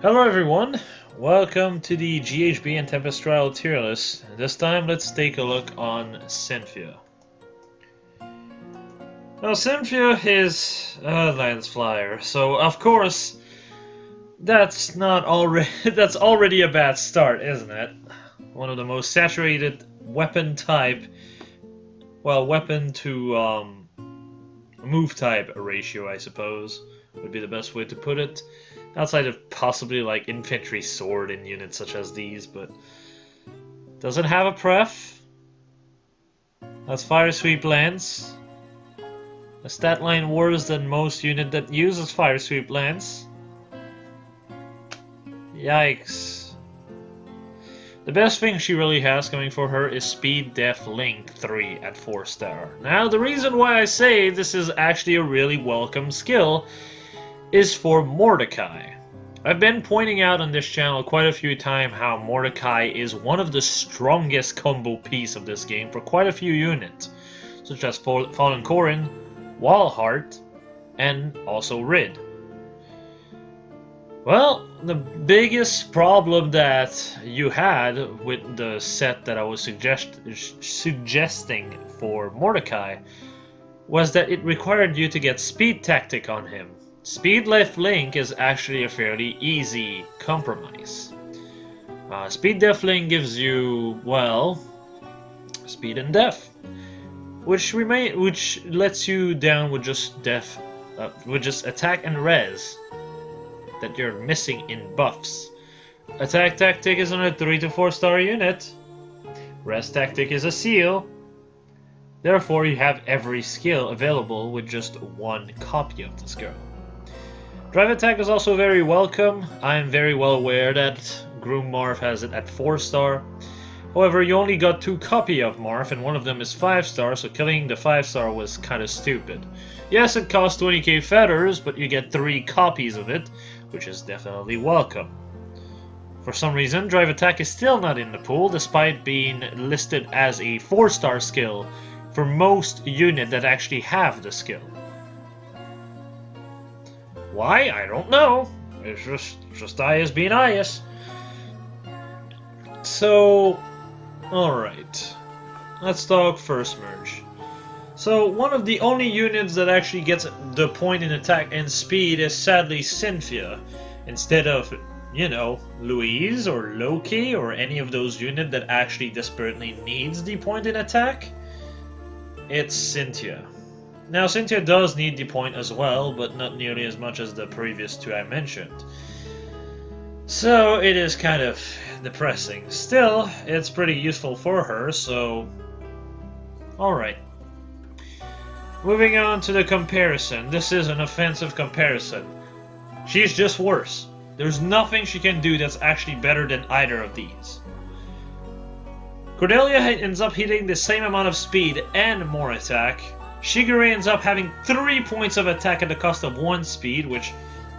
Hello everyone, welcome to the GHB and Tempest Trial tier list. This time let's take a look on Cynthia. Now Cynthia is a lance flyer, so of course that's already a bad start, isn't it? One of the most saturated weapon type, weapon to move type ratio, I suppose, would be the best way to put it. Outside of possibly like infantry sword in units such as these, but doesn't have a pref. Has fire sweep lance. A stat line worse than most unit that uses fire sweep lance. Yikes. The best thing she really has coming for her is Speed Def Link 3 at 4-star. Now the reason why I say this is actually a really welcome skill is for Mordecai. I've been pointing out on this channel quite a few times how Mordecai is one of the strongest combo piece of this game for quite a few units, such as Fallen Corin, Wallheart, and also Rid. Well, the biggest problem that you had with the set that I was suggesting for Mordecai was that it required you to get Speed Tactic on him. Speed Left Link is actually a fairly easy compromise. Speed Def Link gives you, well, speed and def, which lets you down with just attack and res that you're missing in buffs. Attack Tactic is on a 3 to 4 star unit. Res Tactic is a seal. Therefore, you have every skill available with just one copy of the skill. Drive Attack is also very welcome. I am very well aware that Groom Marth has it at 4-star. However, you only got 2 copies of Marth and one of them is 5-star, so killing the 5-star was kinda stupid. Yes, it costs 20k feathers, but you get 3 copies of it, which is definitely welcome. For some reason, Drive Attack is still not in the pool, despite being listed as a 4-star skill for most units that actually have the skill. Why? I don't know. It's just IS being IS. So, alright. Let's talk First Merge. So, one of the only units that actually gets the point in attack and speed is sadly Cynthia. Instead of, you know, Louise or Loki or any of those units that actually desperately needs the point in attack, it's Cynthia. Now, Cynthia does need the point as well, but not nearly as much as the previous 2 I mentioned. So, it is kind of depressing. Still, it's pretty useful for her, so... Alright. Moving on to the comparison. This is an offensive comparison. She's just worse. There's nothing she can do that's actually better than either of these. Cordelia ends up hitting the same amount of speed and more attack. Shigure ends up having 3 points of attack at the cost of 1 speed, which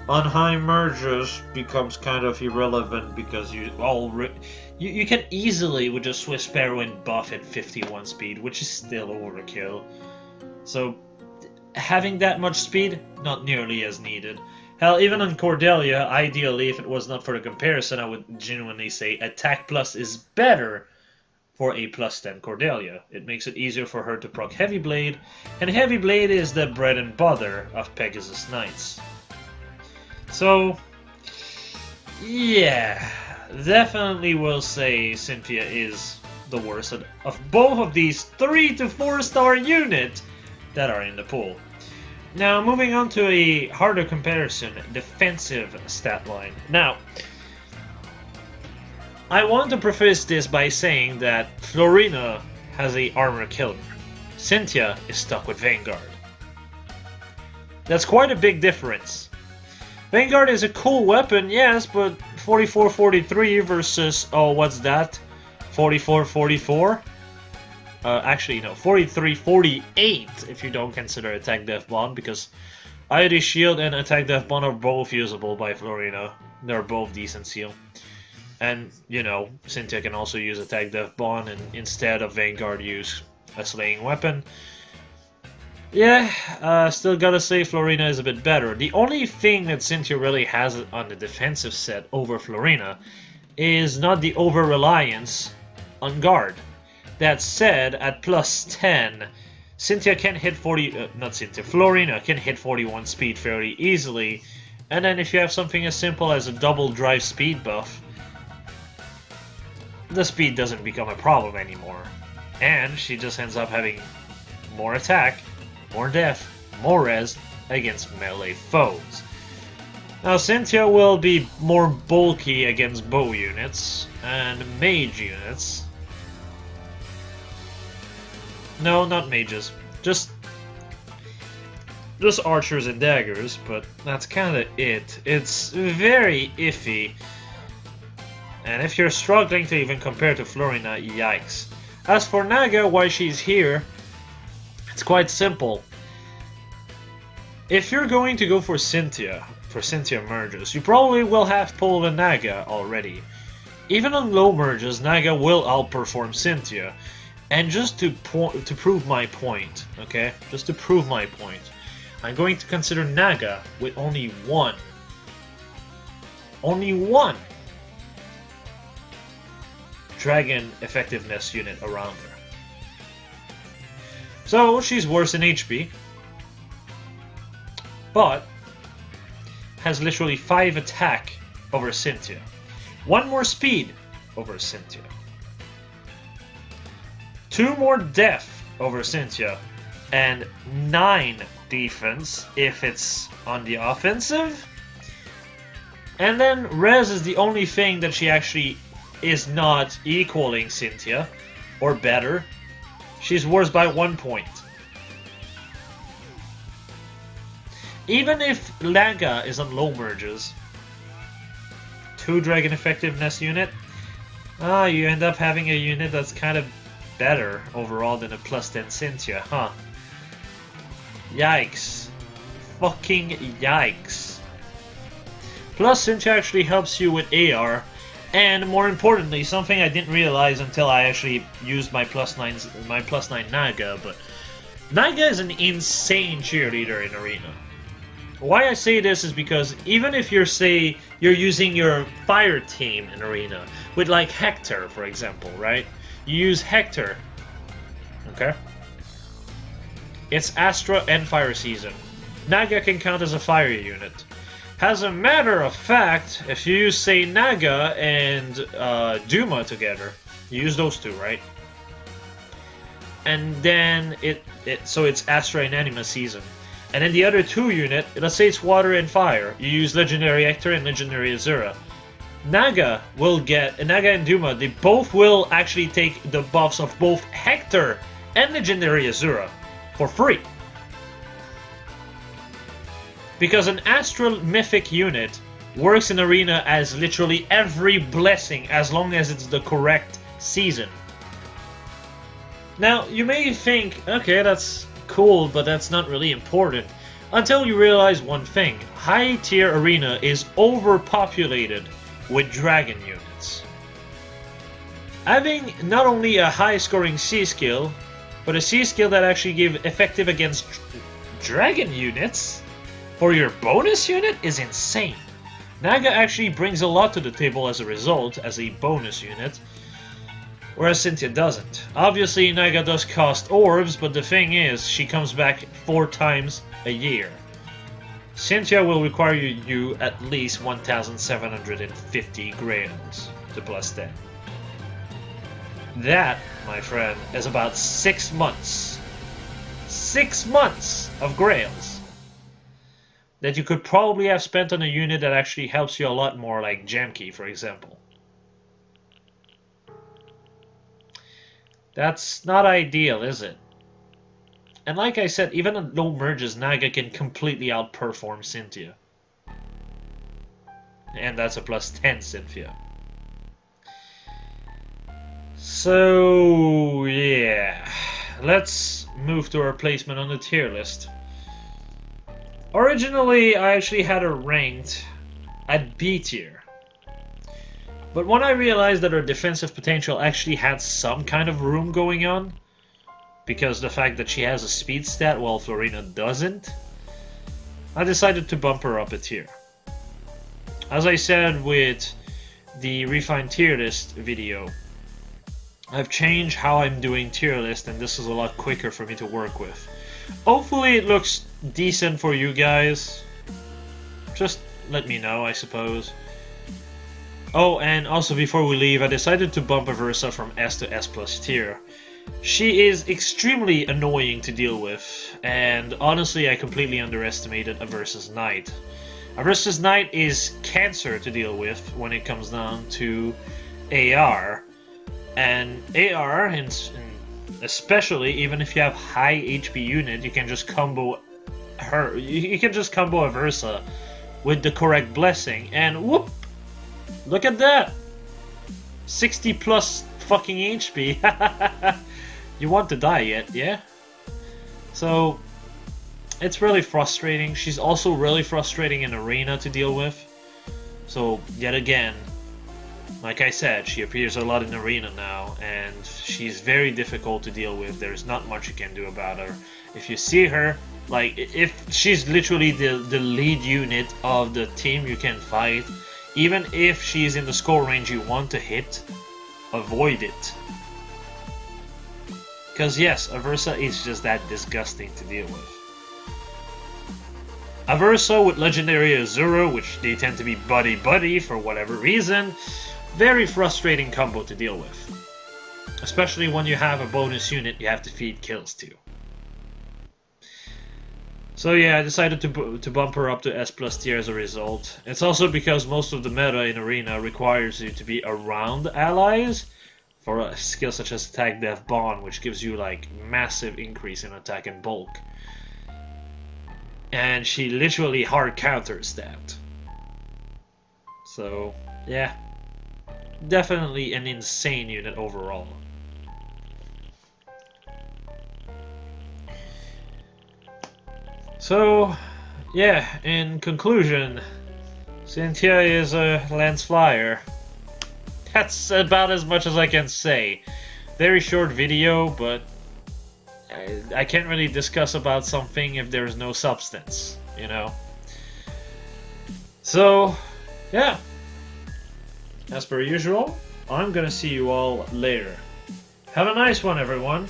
on high merges becomes kind of irrelevant because you can easily with just Swiss Sparrow and buff at 51 speed, which is still overkill. So having that much speed, not nearly as needed. Hell, even on Cordelia, ideally, if it was not for the comparison, I would genuinely say Attack Plus is better for a plus 10 Cordelia. It makes it easier for her to proc Heavy Blade, and Heavy Blade is the bread and butter of Pegasus Knights. So, yeah, definitely will say Cynthia is the worst of both of these 3 to 4 star units that are in the pool. Now, moving on to a harder comparison, defensive stat line. Now, I want to preface this by saying that Florina has a armor killer. Cynthia is stuck with Vanguard. That's quite a big difference. Vanguard is a cool weapon, yes, but 44-43 versus, oh, what's that? 44-44? Actually, no, 43-48 if you don't consider Attack Def Bond, because IOD Shield and Attack Def Bond are both usable by Florina. They're both decent seal. And, you know, Cynthia can also use Attack Def Bond and instead of Vanguard use a slaying weapon. Yeah, still gotta say Florina is a bit better. The only thing that Cynthia really has on the defensive set over Florina is not the over-reliance on guard. That said, at plus 10, Cynthia can hit 40... not Cynthia, Florina can hit 41 speed fairly easily. And then if you have something as simple as a double drive speed buff, the speed doesn't become a problem anymore. And she just ends up having more attack, more def, more res against melee foes. Now Cynthia will be more bulky against bow units and mage units. No, not mages. Just archers and daggers, but that's kinda it. It's very iffy. And if you're struggling to even compare to Florina, yikes. As for Naga, why she's here, it's quite simple. If you're going to go for Cynthia merges, you probably will have pulled a Naga already. Even on low merges, Naga will outperform Cynthia. And just to prove my point, okay? Just to prove my point, I'm going to consider Naga with only one dragon effectiveness unit around her. So she's worse in HP, but has literally 5 attack over Cynthia, 1 more speed over Cynthia, 2 more def over Cynthia, and 9 defense if it's on the offensive. And then res is the only thing that she actually is not equaling Cynthia, or better. She's worse by 1 point. Even if Naga is on low merges, 2 dragon effectiveness unit, you end up having a unit that's kind of better overall than a plus 10 Cynthia, huh? Yikes. Fucking yikes. Plus, Cynthia actually helps you with AR, and more importantly, something I didn't realize until I actually used my plus 9 Naga, but Naga is an insane cheerleader in Arena. Why I say this is because even if you're using your fire team in Arena, with like Hector, for example, right? You use Hector, okay? It's Astra and Fire Season. Naga can count as a fire unit. As a matter of fact, if you use, say, Naga and Duma together, you use those two, right? And then so it's Astra and Anima Season. And then the other 2 unit, let's say it's Water and Fire, you use Legendary Hector and Legendary Azura. Naga and Duma, they both will actually take the buffs of both Hector and Legendary Azura for free. Because an Astral Mythic unit works in Arena as literally every blessing as long as it's the correct season. Now, you may think, okay, that's cool, but that's not really important. Until you realize one thing. High tier Arena is overpopulated with dragon units. Having not only a high scoring C skill, but a C skill that actually gives effective against dragon units for your bonus unit is insane. Naga actually brings a lot to the table as a result, as a bonus unit, whereas Cynthia doesn't. Obviously, Naga does cost orbs, but the thing is, she comes back 4 times a year. Cynthia will require you at least 1,750 grails to plus 10. That, my friend, is about 6 months. 6 months of grails that you could probably have spent on a unit that actually helps you a lot more, like Jamkey, for example. That's not ideal, is it? And like I said, even at low merges, Naga can completely outperform Cynthia. And that's a plus 10 Cynthia. So, yeah. Let's move to our placement on the tier list. Originally, I actually had her ranked at B tier. But when I realized that her defensive potential actually had some kind of room going on, because the fact that she has a speed stat while Florina doesn't, I decided to bump her up a tier. As I said with the refined tier list video, I've changed how I'm doing tier list, and this is a lot quicker for me to work with. Hopefully it looks decent for you guys. Just let me know, I suppose. Oh, and also before we leave, I decided to bump Aversa from S to S plus tier. She is extremely annoying to deal with, and honestly I completely underestimated Aversa's Knight. Aversa's Knight is cancer to deal with when it comes down to AR. And AR, and especially even if you have high HP unit, you can just combo her. You can just combo Aversa with the correct blessing, and whoop! Look at that! 60 plus fucking HP. You want to die yet, yeah? So it's really frustrating. She's also really frustrating in arena to deal with. So yet again, like I said, she appears a lot in arena now, and she's very difficult to deal with. There's not much you can do about her. If you see her, like, if she's literally the lead unit of the team you can fight, even if she's in the score range you want to hit, avoid it. Because yes, Aversa is just that disgusting to deal with. Aversa with Legendary Azura, which they tend to be buddy-buddy for whatever reason, very frustrating combo to deal with. Especially when you have a bonus unit you have to feed kills to. So yeah, I decided to bump her up to S plus tier as a result. It's also because most of the meta in Arena requires you to be around allies for a skill such as Attack Death Bond, which gives you like massive increase in attack and bulk. And she literally hard counters that. So yeah, definitely an insane unit overall. So, yeah, in conclusion, Cynthia is a Lance Flyer. That's about as much as I can say. Very short video, but I can't really discuss about something if there's no substance, you know? So, yeah. As per usual, I'm gonna see you all later. Have a nice one, everyone.